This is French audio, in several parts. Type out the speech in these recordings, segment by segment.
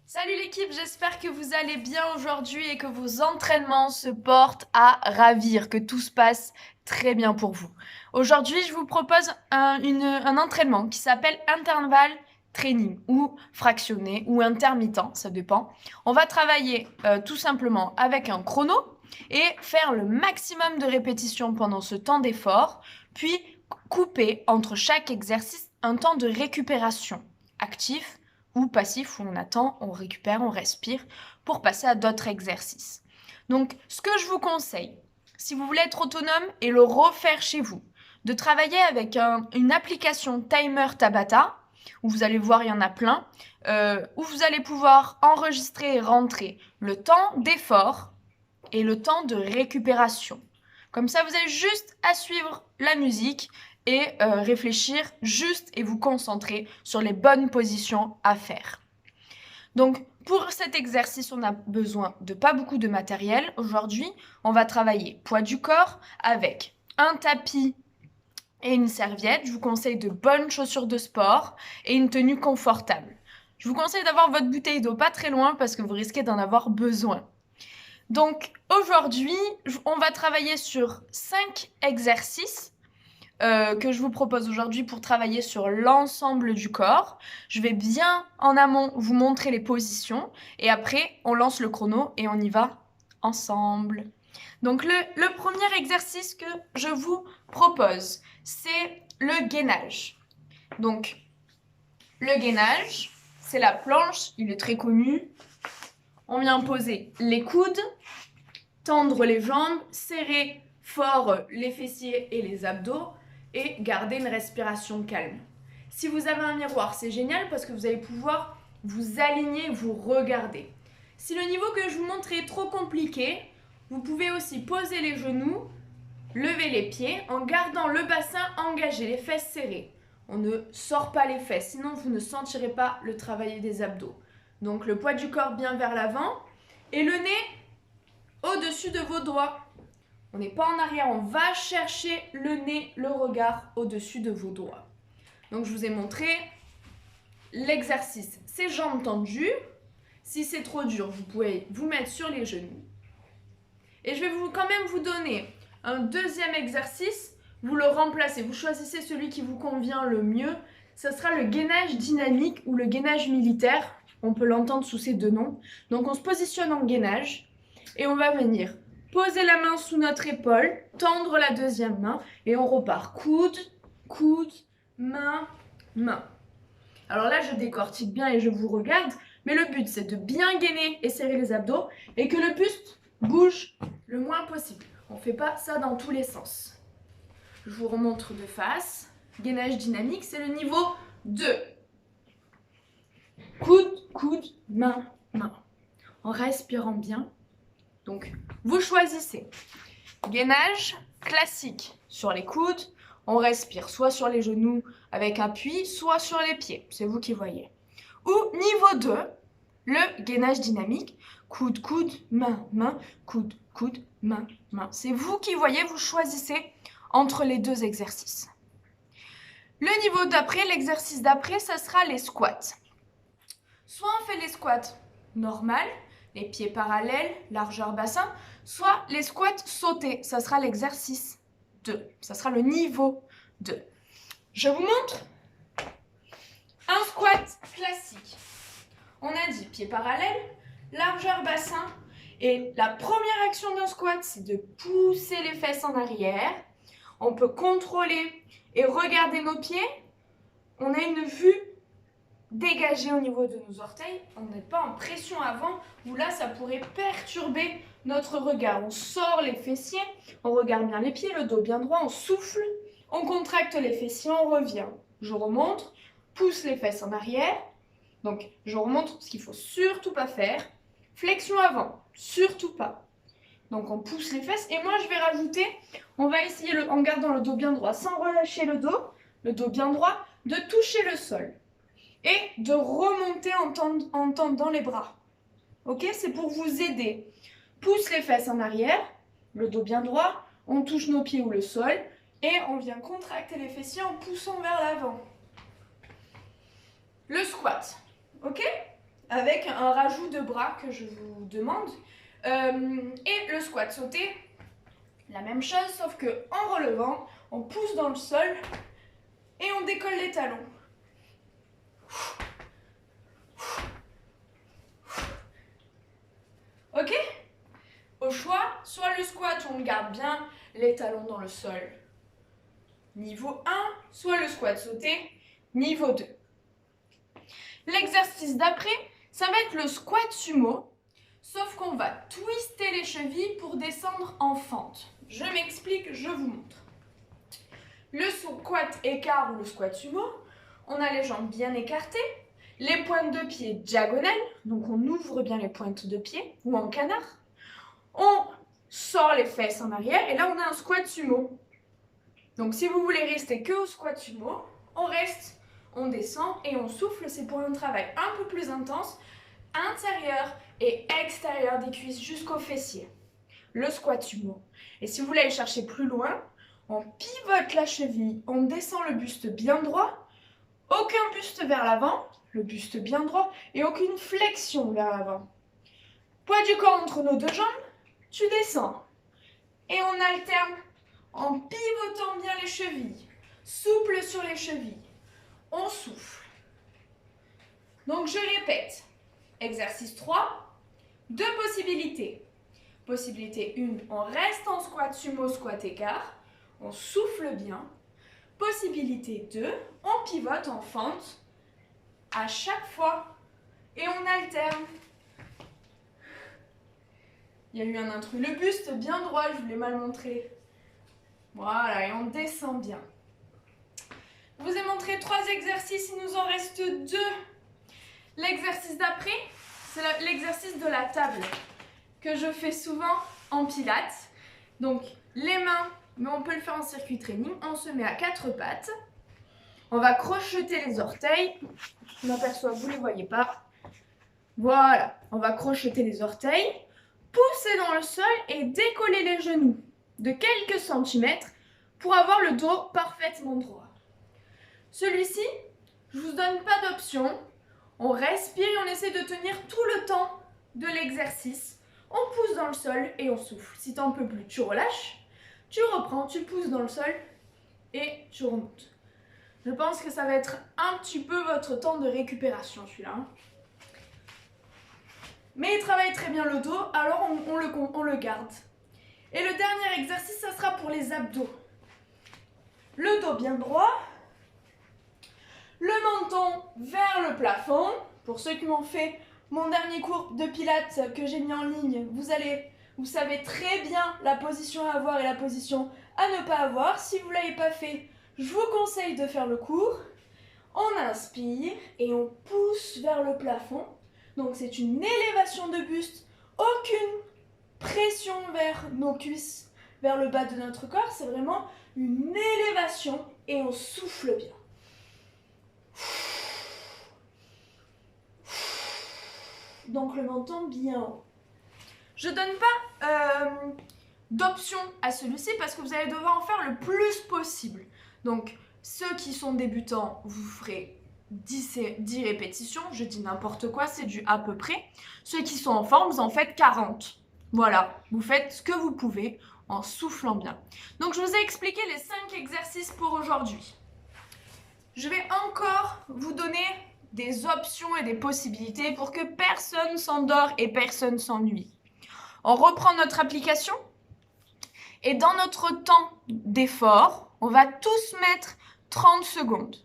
Salut l'équipe, j'espère que vous allez bien aujourd'hui et que vos entraînements se portent à ravir, que tout se passe très bien pour vous. Aujourd'hui, je vous propose un entraînement qui s'appelle interval training ou fractionné ou intermittent, ça dépend. On va travailler tout simplement avec un chrono et faire le maximum de répétitions pendant ce temps d'effort, puis couper entre chaque exercice un temps de récupération actif ou passif où on attend, on récupère, on respire pour passer à d'autres exercices. Donc, ce que je vous conseille, si vous voulez être autonome et le refaire chez vous, de travailler avec une application Timer Tabata, où vous allez voir, il y en a plein, où vous allez pouvoir enregistrer et rentrer le temps d'effort et le temps de récupération. Comme ça, vous avez juste à suivre la musique et réfléchir juste et vous concentrer sur les bonnes positions à faire. Donc, pour cet exercice, on a besoin de pas beaucoup de matériel. Aujourd'hui, on va travailler poids du corps avec un tapis et une serviette. Je vous conseille de bonnes chaussures de sport et une tenue confortable. Je vous conseille d'avoir votre bouteille d'eau pas très loin parce que vous risquez d'en avoir besoin. Donc, aujourd'hui, on va travailler sur 5 exercices que je vous propose aujourd'hui pour travailler sur l'ensemble du corps. Je vais bien en amont vous montrer les positions et après on lance le chrono et on y va ensemble. Donc le premier exercice que je vous propose, c'est le gainage. Donc le gainage, c'est la planche, il est très connu. On vient poser les coudes, tendre les jambes, serrer fort les fessiers et les abdos et garder une respiration calme. Si vous avez un miroir, c'est génial parce que vous allez pouvoir vous aligner, vous regarder. Si le niveau que je vous montre est trop compliqué, vous pouvez aussi poser les genoux, lever les pieds en gardant le bassin engagé, les fesses serrées. On ne sort pas les fesses, sinon vous ne sentirez pas le travail des abdos. Donc le poids du corps bien vers l'avant et le nez au-dessus de vos doigts. On n'est pas en arrière, on va chercher le nez, le regard au-dessus de vos doigts. Donc je vous ai montré l'exercice, c'est jambes tendues. Si c'est trop dur, vous pouvez vous mettre sur les genoux. Et je vais quand même vous donner un deuxième exercice. Vous le remplacez, vous choisissez celui qui vous convient le mieux. Ce sera le gainage dynamique ou le gainage militaire. On peut l'entendre sous ces deux noms. Donc on se positionne en gainage et on va venir poser la main sous notre épaule, tendre la deuxième main et on repart. Coude, coude, main, main. Alors là, je décortique bien et je vous regarde, mais le but, c'est de bien gainer et serrer les abdos et que le buste bouge le moins possible. On ne fait pas ça dans tous les sens. Je vous remontre de face. Gainage dynamique, c'est le niveau 2. Coude, coude, main, main. En respirant bien. Donc, vous choisissez. Gainage classique sur les coudes. On respire soit sur les genoux avec appui, soit sur les pieds. C'est vous qui voyez. Ou niveau 2, le gainage dynamique. Coude, coude, main, main, coude, coude, main, main. C'est vous qui voyez, vous choisissez entre les deux exercices. Le niveau d'après, l'exercice d'après, ça sera les squats. Soit on fait les squats normales, les pieds parallèles, largeur bassin, soit les squats sautés, ça sera l'exercice 2, ça sera le niveau 2. Je vous montre un squat classique. On a dit pieds parallèles, largeur bassin, et la première action d'un squat, c'est de pousser les fesses en arrière. On peut contrôler et regarder nos pieds. On a une vue dégagée au niveau de nos orteils. On n'est pas en pression avant, où là, ça pourrait perturber notre regard. On sort les fessiers, on regarde bien les pieds, le dos bien droit, on souffle, on contracte les fessiers, on revient. Je remonte, pousse les fesses en arrière. Donc, je remonte ce qu'il ne faut surtout pas faire. Flexion avant, surtout pas. Donc, on pousse les fesses. Et moi, je vais rajouter, on va essayer, en gardant le dos bien droit, sans relâcher le dos bien droit, de toucher le sol. Et de remonter en tendant les bras. Ok, c'est pour vous aider. Pousse les fesses en arrière, le dos bien droit, on touche nos pieds ou le sol, et on vient contracter les fessiers en poussant vers l'avant. Le squat, ok? avec un rajout de bras que je vous demande. Et le squat sauté, la même chose, sauf que en relevant, on pousse dans le sol et on décolle les talons. Ok? Au choix, soit le squat où on garde bien les talons dans le sol, niveau 1, soit le squat sauté, niveau 2. L'exercice d'après, ça va être le squat sumo, sauf qu'on va twister les chevilles pour descendre en fente. Je m'explique, je vous montre. Le squat écart ou le squat sumo, on a les jambes bien écartées, les pointes de pied diagonales, donc on ouvre bien les pointes de pied ou en canard. On sort les fesses en arrière et là on a un squat sumo. Donc si vous voulez rester que au squat sumo, on reste, on descend et on souffle. C'est pour un travail un peu plus intense, intérieur et extérieur des cuisses jusqu'aux fessiers. Le squat sumo. Et si vous voulez aller chercher plus loin, on pivote la cheville, on descend le buste bien droit, aucun buste vers l'avant, le buste bien droit et aucune flexion vers l'avant. Poids du corps entre nos deux jambes, tu descends. Et on alterne en pivotant bien les chevilles, souple sur les chevilles. On souffle. Donc je répète. Exercice 3, deux possibilités. Possibilité 1, on reste en squat sumo, squat écart. On souffle bien. Possibilité 2, on pivote en fente à chaque fois et on alterne. Il y a eu un intrus. Le buste bien droit, je vous l'ai mal montré. Voilà, et on descend bien. Je vous ai montré 3 exercices, il nous en reste 2. L'exercice d'après, c'est l'exercice de la table que je fais souvent en pilates. Donc, les mains, mais on peut le faire en circuit training. On se met à 4 pattes. On va crocheter les orteils. Je m'aperçois, vous ne les voyez pas. Voilà, on va crocheter les orteils, pousser dans le sol et décoller les genoux de quelques centimètres pour avoir le dos parfaitement droit. Celui-ci, je ne vous donne pas d'option. On respire et on essaie de tenir tout le temps de l'exercice. On pousse dans le sol et on souffle. Si tu n'en peux plus, tu relâches, tu reprends, tu pousses dans le sol et tu remontes. Je pense que ça va être un petit peu votre temps de récupération, celui-là. Mais il travaille très bien le dos, alors on le garde. Et le dernier exercice, ça sera pour les abdos. Le dos bien droit, le menton vers le plafond. Pour ceux qui m'ont fait mon dernier cours de pilates que j'ai mis en ligne, vous savez très bien la position à avoir et la position à ne pas avoir. Si vous ne l'avez pas fait, je vous conseille de faire le cours. On inspire et on pousse vers le plafond. Donc c'est une élévation de buste, aucune pression vers nos cuisses, vers le bas de notre corps. C'est vraiment une élévation et on souffle bien. Donc le menton bien haut. Je ne donne pas d'option à celui-ci parce que vous allez devoir en faire le plus possible. Donc ceux qui sont débutants, vous ferez 10 répétitions, je dis n'importe quoi, c'est du à peu près. Ceux qui sont en forme, vous en faites 40. Voilà, vous faites ce que vous pouvez en soufflant bien. Donc je vous ai expliqué les 5 exercices pour aujourd'hui. Je vais encore vous donner des options et des possibilités pour que personne s'endort et personne s'ennuie. On reprend notre application et dans notre temps d'effort, on va tous mettre 30 secondes.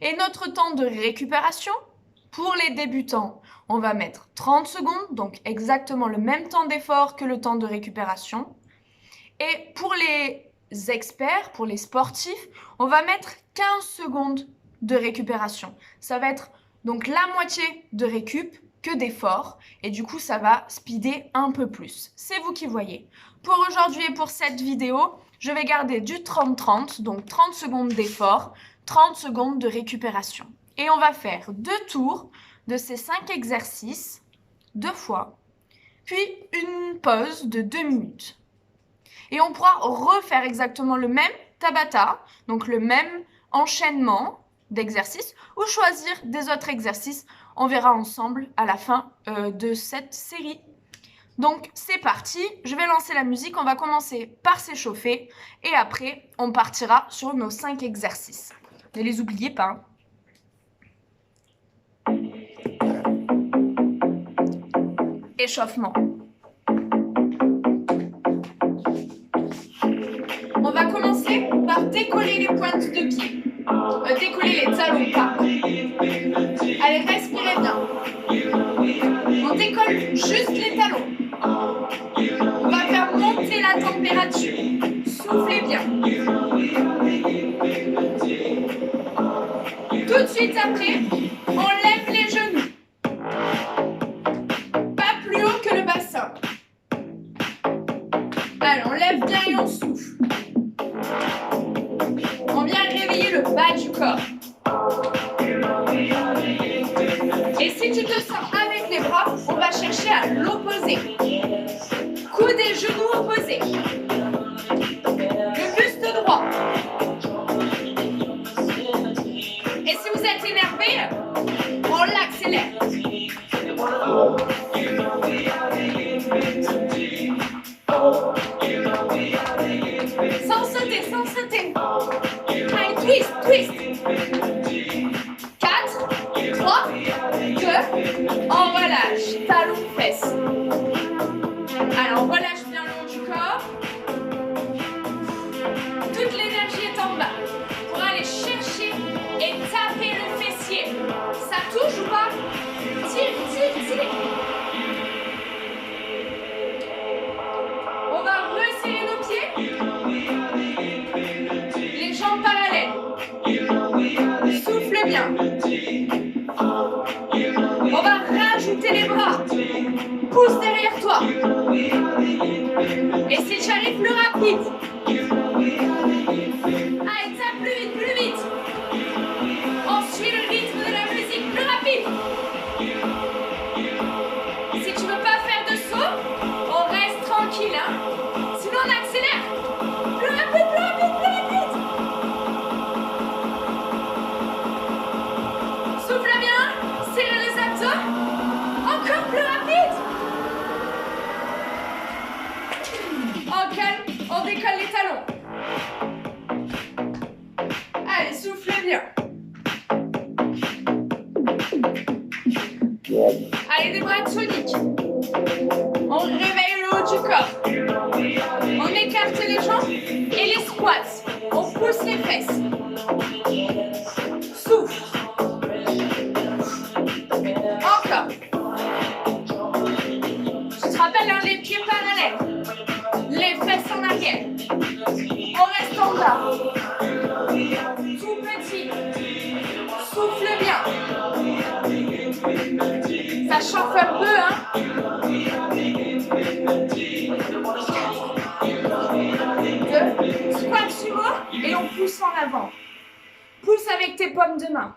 Et notre temps de récupération, pour les débutants, on va mettre 30 secondes, donc exactement le même temps d'effort que le temps de récupération. Et pour les experts, pour les sportifs, on va mettre 15 secondes de récupération. Ça va être donc la moitié de récup que d'effort. Et du coup, ça va speeder un peu plus. C'est vous qui voyez. Pour aujourd'hui et pour cette vidéo, je vais garder du 30-30, donc 30 secondes d'effort, 30 secondes de récupération. Et on va faire 2 tours de ces 5 exercices, 2 fois, puis une pause de 2 minutes. Et on pourra refaire exactement le même Tabata, donc le même enchaînement, d'exercices ou choisir des autres exercices. On verra ensemble à la fin de cette série. Donc c'est parti, je vais lancer la musique, on va commencer par s'échauffer et après on partira sur nos 5 exercices. Ne les oubliez pas. Échauffement. On va commencer par décoller les pointes de pied. Décoller les talons, pardon. Allez, respirez bien. On décolle juste les talons. On va faire monter la température. Soufflez bien. Tout de suite après, on lève les genoux. Pas plus haut que le bassin. Allez, on lève bien et on souffle. On vient réveiller le bas du corps. Et si tu te sens avec les bras, on va chercher à l'opposé. Coude et genoux opposés. Le buste droit. Et si vous êtes énervé, on l'accélère. Sans sauter, sans sauter. Allez, twist, twist. 4, 3, 2, on relâche. Talons, fesses. Alors, on relâche bien le haut du corps. Toute l'énergie est en bas. Pour aller chercher et taper le fessier. Ça touche ou pas? Tire, tire, tire. On va resserrer nos pieds. Les jambes parallèles. Souffle bien. On va rajouter les bras. Pousse derrière toi. Et si tu arrives plus rapide. Allez, tape plus vite, plus vite. On suit le rythme de la musique, plus rapide. Si tu veux pas faire de saut, on reste tranquille, hein. Sinon on accélère. Plus rapide, plus rapide, plus rapide. Souffle bien, serre les abdos. Encore plus rapide. On calme, on décolle les talons. Allez, soufflez bien. Allez, des bras toniques. On réveille le haut du corps. On écarte les jambes et les squats. On pousse les fesses. Souffle. Encore. Tu te rappelles, hein, les pieds parallèles. Les fesses en arrière. On reste en bas. Tout petit. Souffle bien. Ça chauffe un peu, hein. 2, squat sumo et on pousse en avant. Pousse avec tes paumes de main.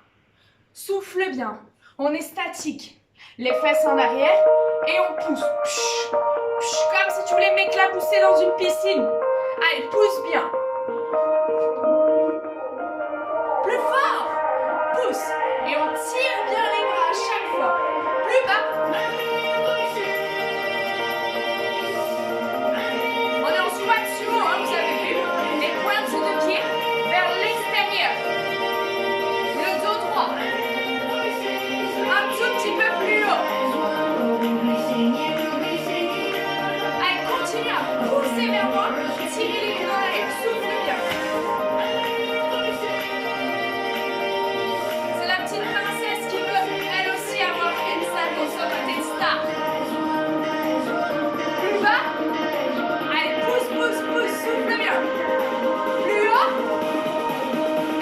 Souffle bien. On est statique. Les fesses en arrière et on pousse. Comme si tu voulais m'éclabousser dans une piscine. Allez, pousse bien. Plus fort. Pousse. Et on tire bien les bras à chaque fois. Plus bas. On est en squat sumo, hein, vous avez vu. Les pointes de pied vers l'extérieur. Le dos droit. Un tout petit peu plus haut. Allez, continue à pousser vers moi. Tirez les bras et souffle bien. C'est la petite princesse qui veut, elle aussi, avoir une salle de salle des stars. Plus bas. Allez, pousse, pousse, pousse, souffle bien. Plus haut.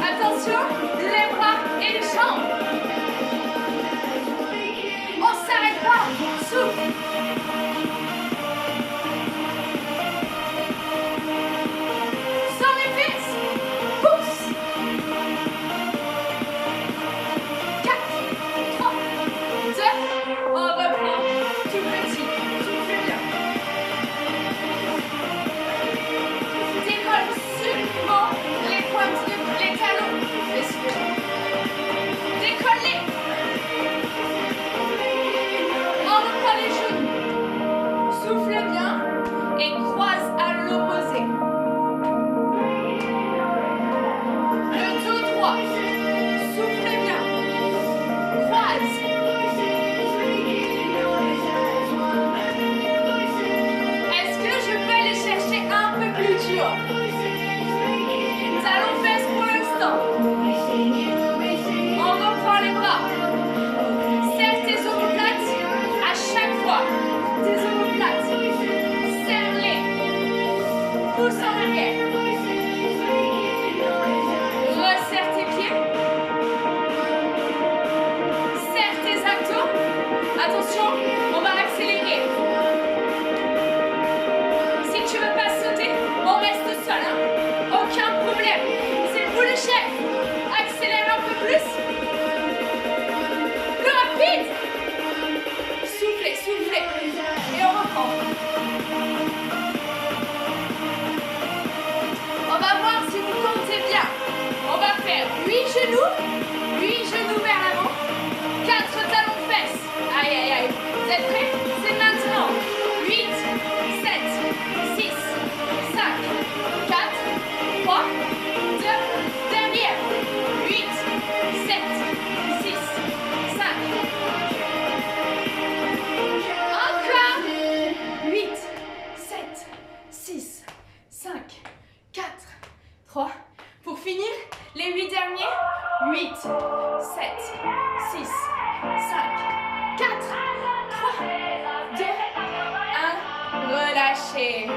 Attention, les bras et les jambes. On s'arrête pas. Souffle. Sans les fesses. Pousse. 4, 3, 2, on reprend. Tout petit, souffle bien. Décolle seulement les pointes de les talons. Fessiers. relâcher.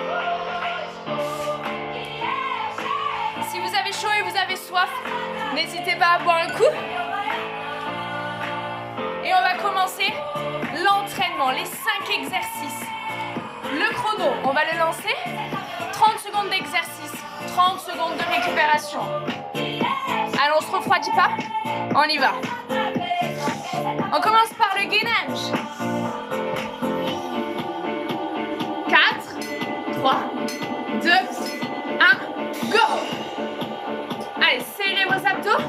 Si vous avez chaud et vous avez soif, n'hésitez pas à boire un coup. Et on va commencer l'entraînement, les 5 exercices. Le chrono, on va le lancer. 30 secondes d'exercice, 30 secondes de récupération. Alors, on se refroidit pas? On y va. On commence par le gainage. 4, 3, 2, 1, go! Allez, serrez vos abdos.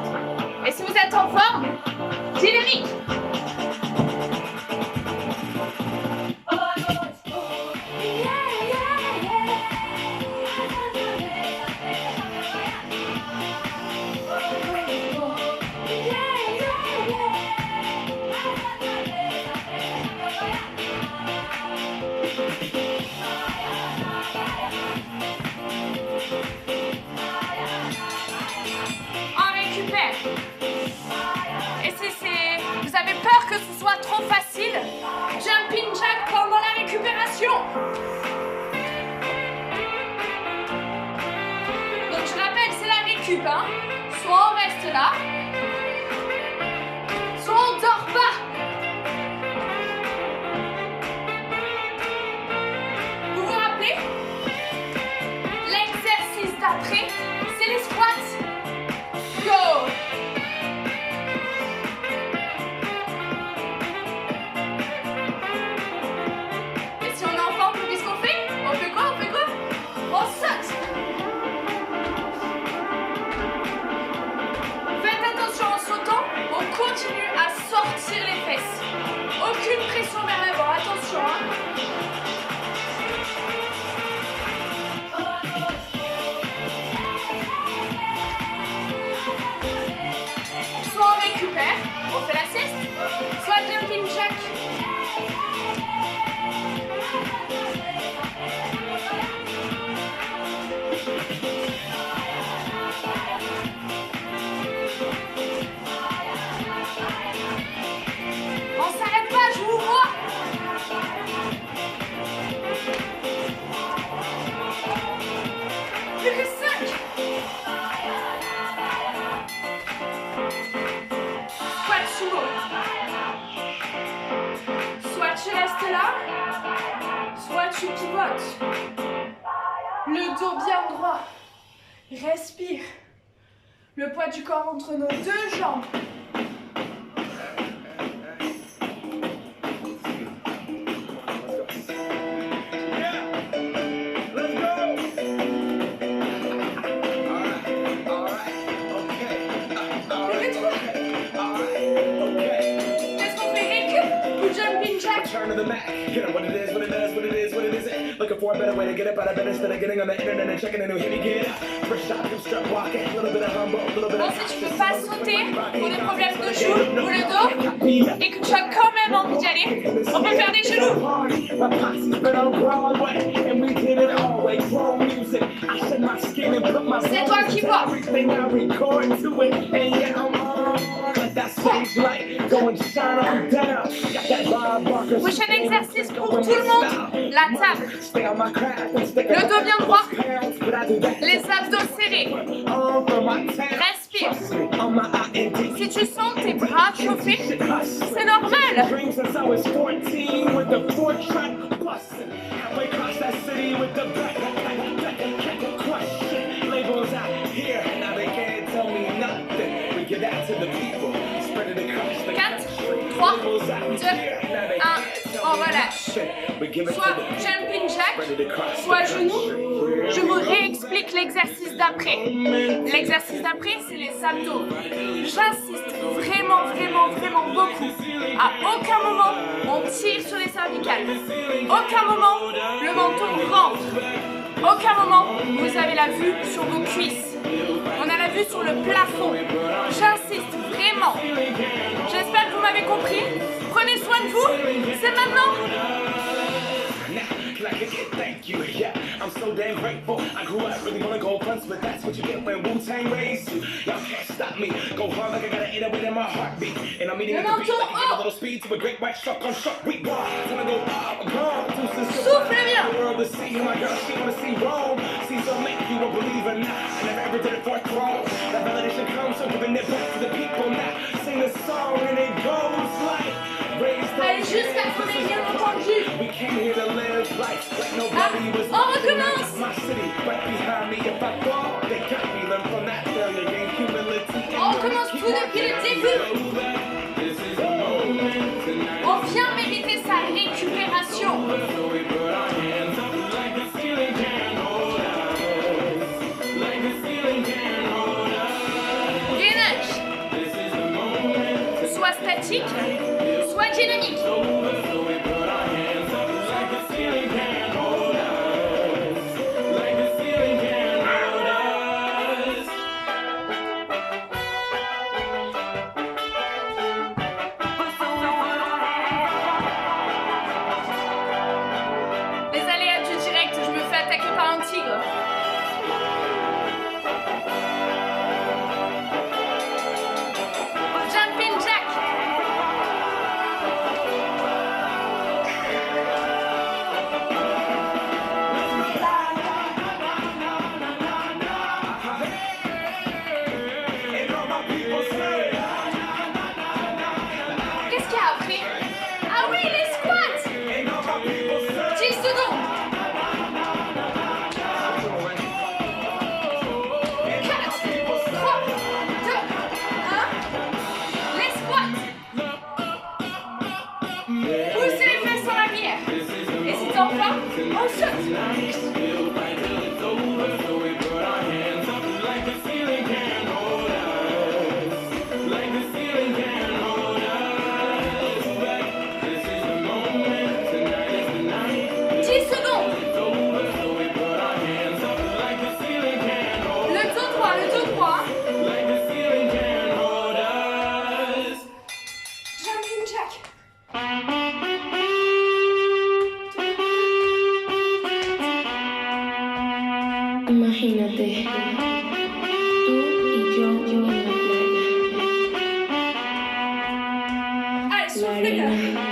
Et si vous êtes en forme, dynamique. Vous avez peur que ce soit trop facile? Jumping jack pendant la récupération. Donc je rappelle, c'est la récup, hein? Soit on reste là, soit on dort pas. Vous vous rappelez? L'exercice d'après, c'est les squats. Go! On saute. Faites attention en sautant, on continue à sortir les fesses. Aucune pression vers l'avant, attention. Soit on récupère, on fait la sieste, soit jumping jack. On s'arrête pas, je vous vois. Plus que 5. Squat sumo. Soit tu restes là, soit tu pivotes. Le dos bien droit. Respire. Le poids du corps entre nos deux jambes. Looking for a better way to get up out of bed instead of getting on the internet and checking a new hit me get up. First shot, you start walking, a little bit of humble, a little bit Bon, of si tu peux pas sauter pour des problèmes de genoux ou le dos et que tu as quand même envie d'y aller, on peut faire des genoux. C'est toi qui vois. Prochain exercice pour tout le monde, la table. Le dos bien droit, les abdos serrés. Respire. Si tu sens tes bras chauffer, c'est normal. Quatre, 3, 2, 1, on relâche. Soit jumping jack, soit genoux. Je vous réexplique l'exercice d'après. L'exercice d'après, c'est les abdos. J'insiste vraiment beaucoup. À aucun moment, on tire sur les cervicales. Aucun moment, le menton rentre. Aucun moment, vous avez la vue sur vos cuisses. On a la vue sur le plafond. J'insiste vraiment. J'espère que vous m'avez compris. Prenez soin de vous. C'est maintenant. Can I get it? Thank you. Yeah, I'm so damn grateful. I grew up really wanna go fronts, but that's what you get when Wu-Tang raised you. Y'all can't stop me. Go hard like I got an 808 in my heartbeat. And I'm eating at the beat like I get a little speed to a great white shark on Shark Week. Time to go up, gone. Souffle bien. The world to see my girl, she wanna see Rome. Caesar make you a believer now. I never ever did it for a throne. That validation comes from giving it back to the people now. Sing the song and it goes like. Allez, jusqu'à ce qu'on ait bien entendu. We came here to live life like nobody was. On recommence. My city, right behind me. If I fall, they got me. Learn from that failure, gain humility. On recommence tout depuis le début. On vient mériter sa récupération. Gainage. Soit statique, soit dynamique. Les aléas du direct, je me fais attaquer par un tigre. Jumping jack. Qu'est-ce qu'il y a après? Ah oui, les squats. 10 secondes. 4, 3, 2, 1. Les squats. Poussez les fesses en arrière. Et si t'en pas, on saute. Imagínate, tú y yo en la playa. Allez, La soufflez arena, là. el mar,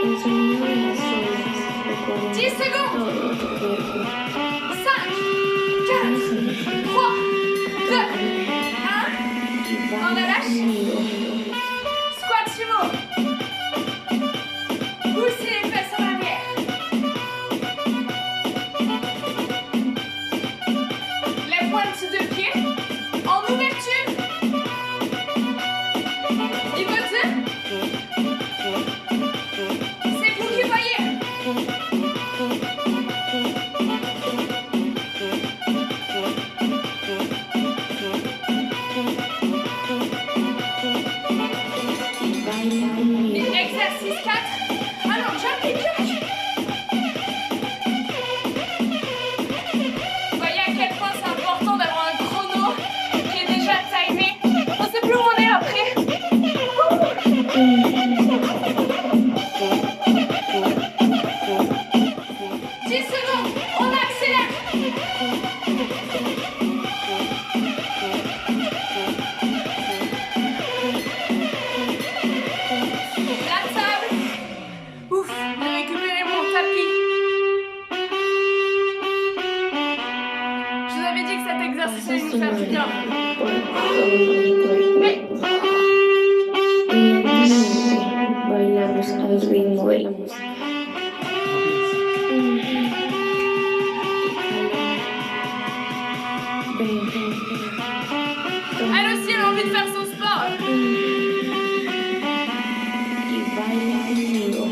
el sonido de las olas recorriendo 10 secondes. todo tu cuerpo. 5, 4, 3, 2, 1. Y On la baila lâche. conmigo. Squat sumo. Poussez les fesses en arrière. Les pointes de pied en ouverture. Niveau 2. C'est vous qui voyez. Y baila conmigo. Exercice 4. Alors, jumping jack. Vous voyez à quel point c'est important d'avoir un chrono qui est déjà timé. On sait plus où on est après. 10 secondes. On accélère. La table. Ouf, j'ai récupéré mon tapis. Je vous avais dit que cet exercice allait Pasas nous tu faire du mano bien. por todo nuestro cuerpo. Y lentamente bailamos al ritmo de la música. Ven, Elle aussi, elle a envie de faire son sport. y baila conmigo.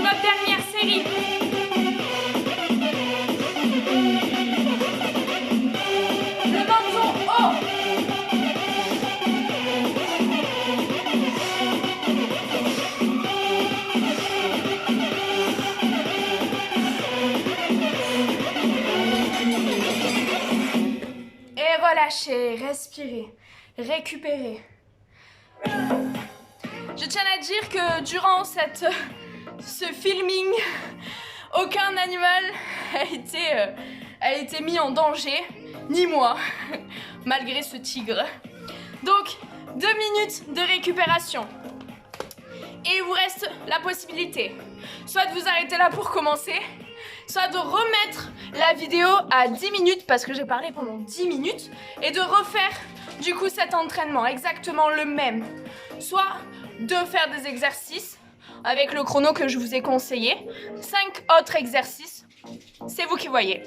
notre dernière série. Le menton haut. Et relâchez, respirez, récupérez. Je tiens à dire que durant ce filming, aucun animal a été mis en danger, ni moi, malgré ce tigre. Donc, 2 minutes de récupération. Et il vous reste la possibilité, soit de vous arrêter là pour commencer, soit de remettre la vidéo à 10 minutes, parce que j'ai parlé pendant 10 minutes, et de refaire du coup cet entraînement, exactement le même. Soit de faire des exercices avec le chrono que je vous ai conseillé, 5 autres exercices, c'est vous qui voyez.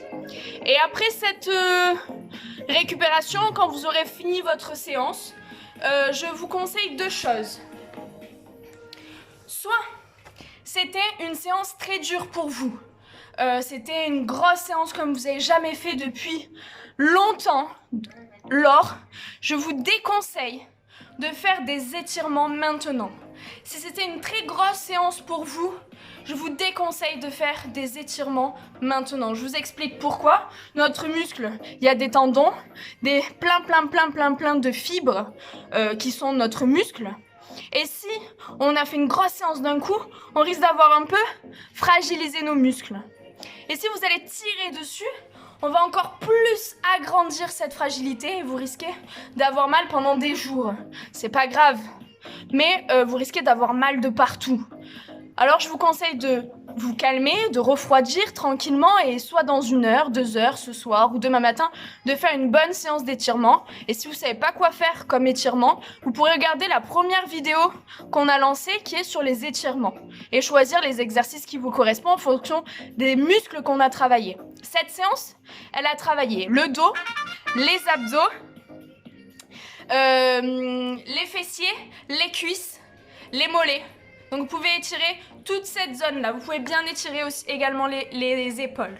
Et après cette récupération, quand vous aurez fini votre séance, je vous conseille 2 choses. Soit c'était une séance très dure pour vous, c'était une grosse séance comme vous n'avez jamais fait depuis longtemps, alors je vous déconseille de faire des étirements maintenant. Si c'était une très grosse séance pour vous, je vous déconseille de faire des étirements maintenant. Je vous explique pourquoi. Notre muscle, il y a des tendons, des plein de fibres qui sont notre muscle. Et si on a fait une grosse séance d'un coup, on risque d'avoir un peu fragilisé nos muscles. Et si vous allez tirer dessus, on va encore plus agrandir cette fragilité et vous risquez d'avoir mal pendant des jours. C'est pas grave, mais vous risquez d'avoir mal de partout. Alors je vous conseille de vous calmer, de refroidir tranquillement et soit dans 1 heure, 2 heures, ce soir ou demain matin, de faire une bonne séance d'étirement. Et si vous savez pas quoi faire comme étirement, vous pourrez regarder la première vidéo qu'on a lancée qui est sur les étirements et choisir les exercices qui vous correspondent en fonction des muscles qu'on a travaillés. Cette séance, elle a travaillé le dos, les abdos, les fessiers, les cuisses, les mollets. Donc vous pouvez étirer toute cette zone-là. Vous pouvez bien étirer aussi également les épaules.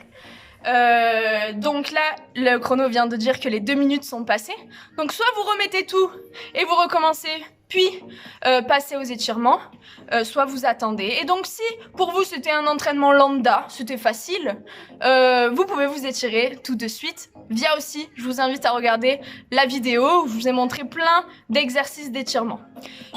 Donc là, le chrono vient de dire que les 2 minutes sont passées. Donc soit vous remettez tout et vous recommencez, puis passez aux étirements, soit vous attendez. Et donc si pour vous c'était un entraînement lambda, c'était facile, vous pouvez vous étirer tout de suite. Via aussi, je vous invite à regarder la vidéo où je vous ai montré plein d'exercices d'étirement.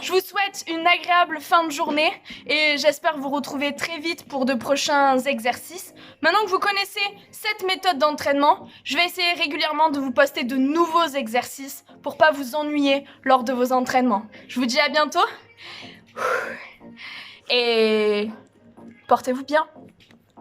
Je vous souhaite une agréable fin de journée et j'espère vous retrouver très vite pour de prochains exercices. Maintenant que vous connaissez cette méthode d'entraînement, je vais essayer régulièrement de vous poster de nouveaux exercices pour pas vous ennuyer lors de vos entraînements. Je vous dis à bientôt et portez-vous bien.